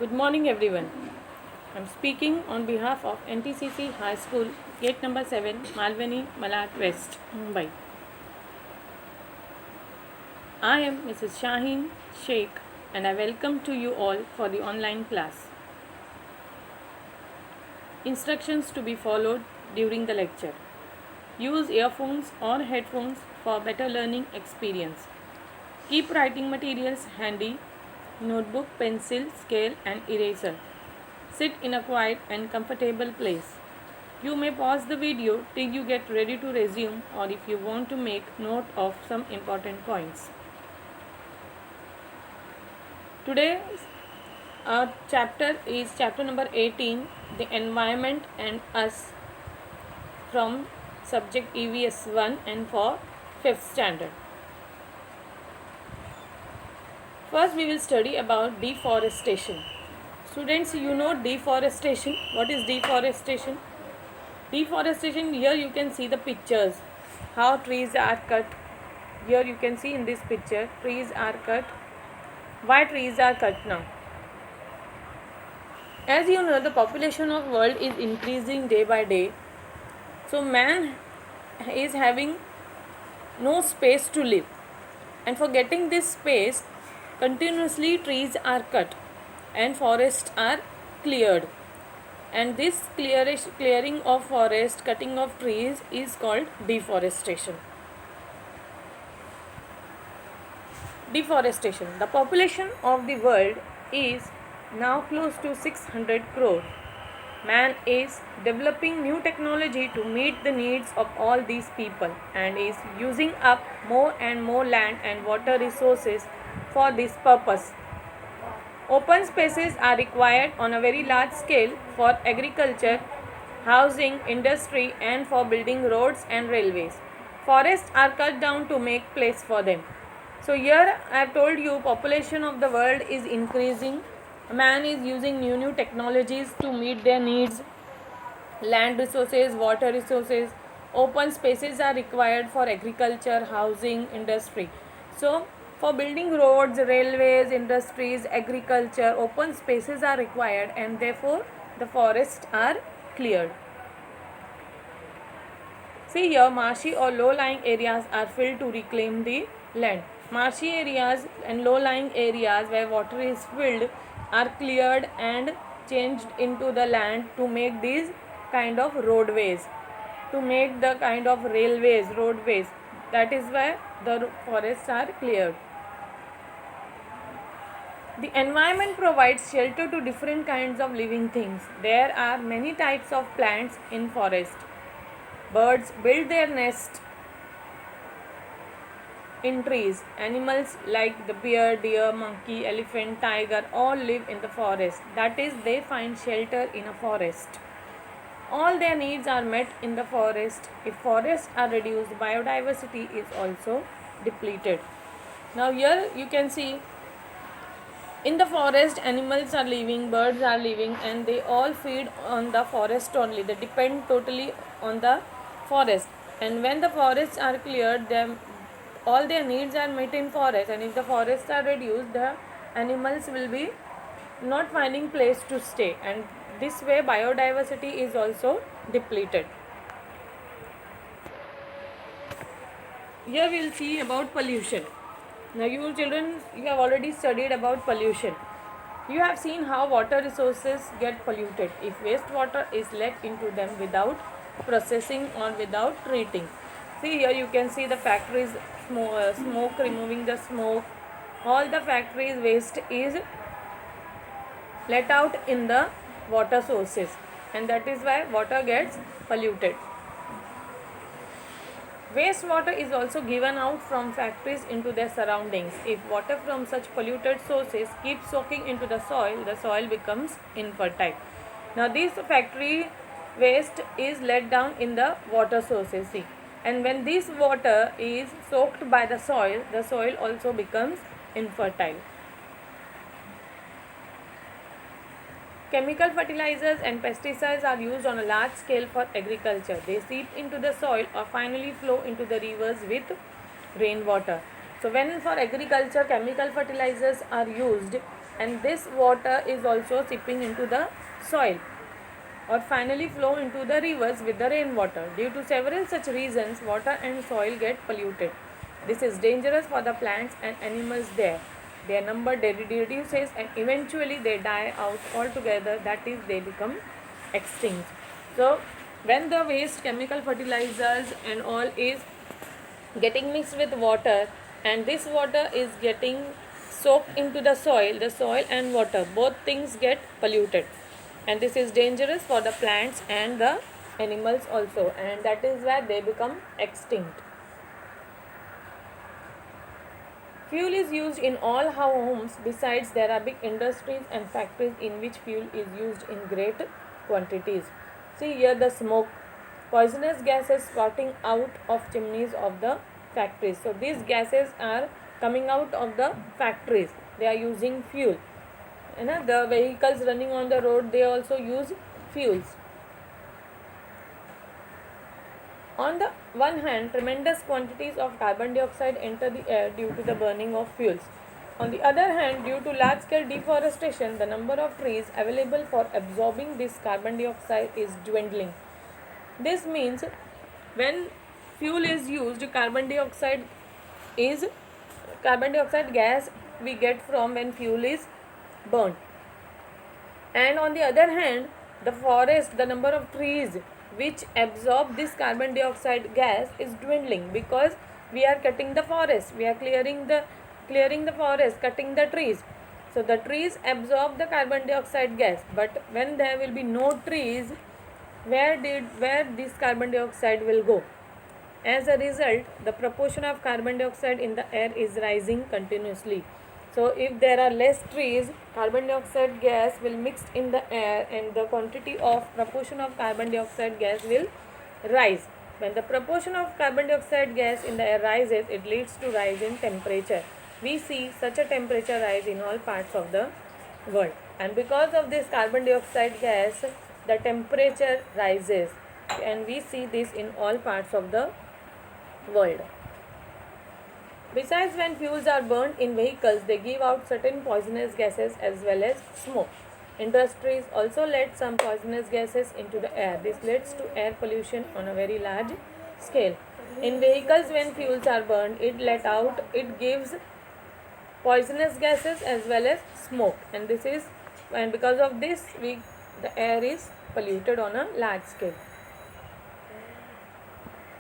Good morning, everyone. I'm speaking on behalf of NTCC High School, gate number 7, Malvani, Malad West, Mumbai. I am Mrs. Shaheen Sheikh and I welcome to you all for the online class. Instructions to be followed during the lecture. Use earphones or headphones for better learning experience. Keep writing materials handy, notebook, pencil, scale and eraser. Sit in a quiet and comfortable place. You may pause the video till you get ready to resume or if you want to make note of some important points. Today our chapter is chapter number 18, the environment and us, from subject EVS 1 and for 5th standard. First we will study about deforestation. Students, you know deforestation. What is deforestation? Deforestation, here you can see the pictures, how trees are cut. Here you can see in this picture, trees are cut. Why trees are cut now? As you know, the population of world is increasing day by day. So man is having no space to live. And for getting this space, continuously trees are cut and forests are cleared. And this clearing of forest, cutting of trees is called deforestation. Deforestation. The population of the world is now close to 600 crore. Man is developing new technology to meet the needs of all these people and is using up more and more land and water resources for this purpose. Open spaces are required on a very large scale for agriculture, housing, industry and for building roads and railways. Forests are cut down to make place for them. So here I have told you population of the world is increasing. Man is using new technologies to meet their needs. Land resources, water resources, open spaces are required for agriculture, housing, industry. So for building roads, railways, industries, agriculture, open spaces are required and therefore the forests are cleared. See here, marshy or low-lying areas are filled to reclaim the land. Marshy areas and low-lying areas where water is filled are cleared and changed into the land to make these kind of roadways, to make the kind of railways, roadways. That is why the forests are cleared. The environment provides shelter to different kinds of living things. There are many types of plants in forest. Birds build their nest in trees. Animals like the bear, deer, monkey, elephant, tiger all live in the forest. That is, they find shelter in a forest. All their needs are met in the forest. If forests are reduced, biodiversity is also depleted. Now here you can see in the forest animals are living, birds are living and they all feed on the forest only. They depend totally on the forest. And when the forests are cleared, all their needs are met in forest, and if the forests are reduced, the animals will be not finding place to stay, and this way biodiversity is also depleted. Here we will see about pollution. Now you children, you have already studied about pollution. You have seen how water resources get polluted if wastewater is let into them without processing or without treating. See here you can see the factories smoke, removing the smoke. All the factories waste is let out in the water sources, and that is why water gets polluted. Wastewater is also given out from factories into their surroundings. If water from such polluted sources keeps soaking into the soil becomes infertile. Now this factory waste is let down in the water sources. See, and when this water is soaked by the soil also becomes infertile. Chemical fertilizers and pesticides are used on a large scale for agriculture. They seep into the soil or finally flow into the rivers with rainwater. So when for agriculture chemical fertilizers are used, and this water is also seeping into the soil or finally flow into the rivers with the rainwater. Due to several such reasons, water and soil get polluted. This is dangerous for the plants and animals there. Their number reduces and eventually they die out altogether, that is, they become extinct. So, when the waste chemical fertilizers and all is getting mixed with water and this water is getting soaked into the soil and water, both things get polluted, and this is dangerous for the plants and the animals also, and that is why they become extinct. Fuel is used in all homes. Besides, there are big industries and factories in which fuel is used in great quantities. See here the smoke, poisonous gases spouting out of chimneys of the factories. So these gases are coming out of the factories. They are using fuel. The vehicles running on the road, they also use fuels. On the one hand, tremendous quantities of carbon dioxide enter the air due to the burning of fuels. On the other hand, due to large-scale deforestation, the number of trees available for absorbing this carbon dioxide is dwindling. This means when fuel is used, carbon dioxide gas we get from when fuel is burned. And on the other hand, the number of trees which absorb this carbon dioxide gas is dwindling because we are cutting the forest, we are clearing the forest, cutting the trees. So the trees absorb the carbon dioxide gas, but when there will be no trees, where this carbon dioxide will go? As a result, the proportion of carbon dioxide in the air is rising continuously. So if there are less trees, carbon dioxide gas will mix in the air and the proportion of carbon dioxide gas will rise. When the proportion of carbon dioxide gas in the air rises, it leads to rise in temperature. We see such a temperature rise in all parts of the world. And because of this carbon dioxide gas, the temperature rises. And we see this in all parts of the world. Besides, when fuels are burned in vehicles, they give out certain poisonous gases as well as smoke. Industries also let some poisonous gases into the air. This leads to air pollution on a very large scale. In vehicles, when fuels are burned, it gives poisonous gases as well as smoke, and because of this the air is polluted on a large scale.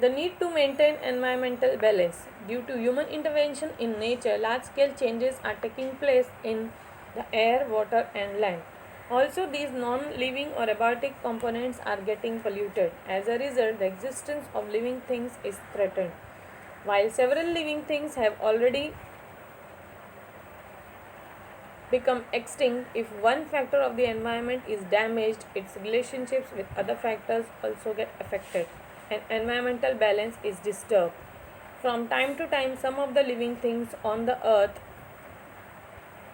The need to maintain environmental balance. Due to human intervention in nature, large-scale changes are taking place in the air, water and land. Also, these non-living or abiotic components are getting polluted. As a result, the existence of living things is threatened. While several living things have already become extinct, if one factor of the environment is damaged, its relationships with other factors also get affected, and environmental balance is disturbed. From time to time, some of the living things on the earth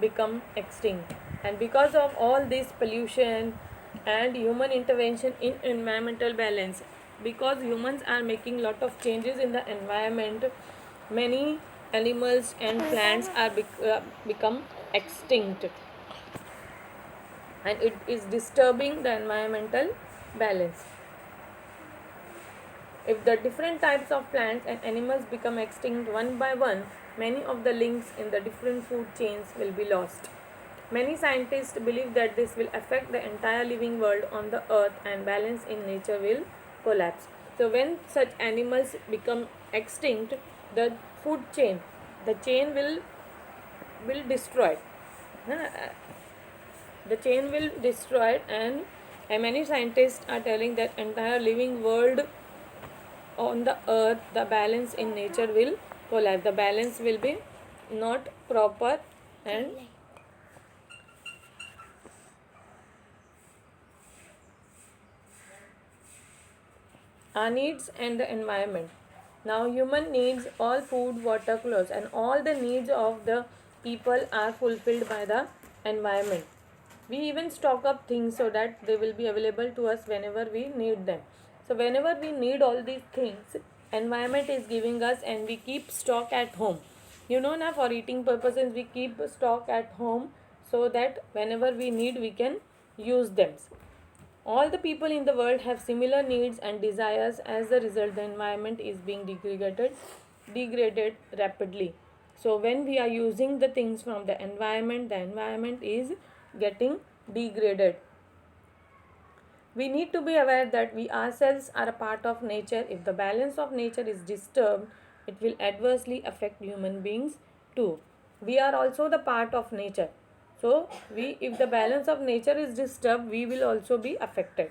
become extinct, and because of all this pollution and human intervention in environmental balance, because humans are making lot of changes in the environment, many animals and plants are become extinct, and it is disturbing the environmental balance. If the different types of plants and animals become extinct one by one, many of the links in the different food chains will be lost. Many scientists believe that this will affect the entire living world on the earth and balance in nature will collapse. So when such animals become extinct, the food chain, the chain will destroy. The chain will destroy, and many scientists are telling that entire living world on the earth, the balance in nature will collapse. The balance will be not proper, and our needs and the environment. Now human needs all food, water, clothes, and all the needs of the people are fulfilled by the environment. We even stock up things so that they will be available to us whenever we need them. So whenever we need all these things, environment is giving us, and we keep stock at home. Now for eating purposes we keep stock at home, so that whenever we need we can use them. All the people in the world have similar needs and desires. As a result, the environment is being degraded rapidly. So when we are using the things from the environment is getting degraded. We need to be aware that we ourselves are a part of nature. If the balance of nature is disturbed, it will adversely affect human beings too. We are also the part of nature. So, if the balance of nature is disturbed, we will also be affected.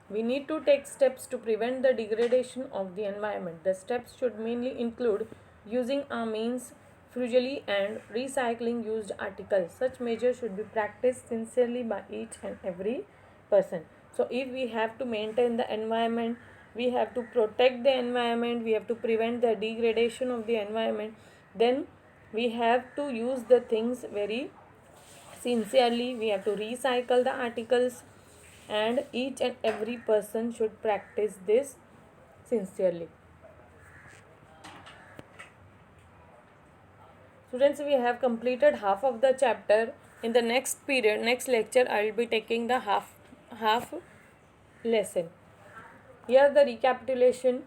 We need to take steps to prevent the degradation of the environment. The steps should mainly include using our means frugally and recycling used articles. Such measures should be practiced sincerely by each and every person. So, if we have to maintain the environment, we have to protect the environment, we have to prevent the degradation of the environment, then we have to use the things very sincerely. We have to recycle the articles, and each and every person should practice this sincerely. Students, we have completed half of the chapter. In the next lecture, I will be taking the half lesson. Here the recapitulation.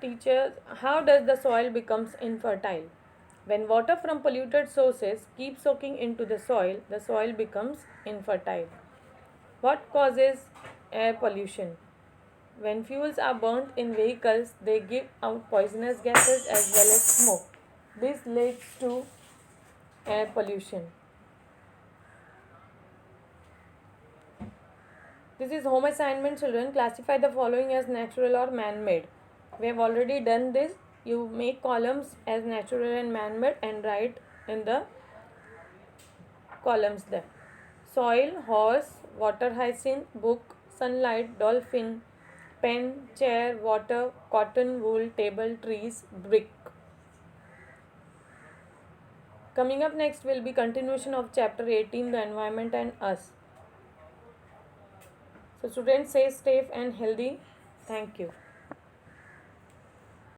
Teachers, how does the soil becomes infertile? When water from polluted sources keeps soaking into the soil becomes infertile. What causes air pollution? When fuels are burnt in vehicles, they give out poisonous gases as well as smoke. This leads to air pollution. This is home assignment, children. Classify the following as natural or man-made. We have already done this. You make columns as natural and man-made and write in the columns there. Soil, horse, water hyacinth, book, sunlight, dolphin, pen, chair, water, cotton, wool, table, trees, brick. Coming up next will be continuation of chapter 18, the environment and us. So students, stay safe and healthy. Thank you.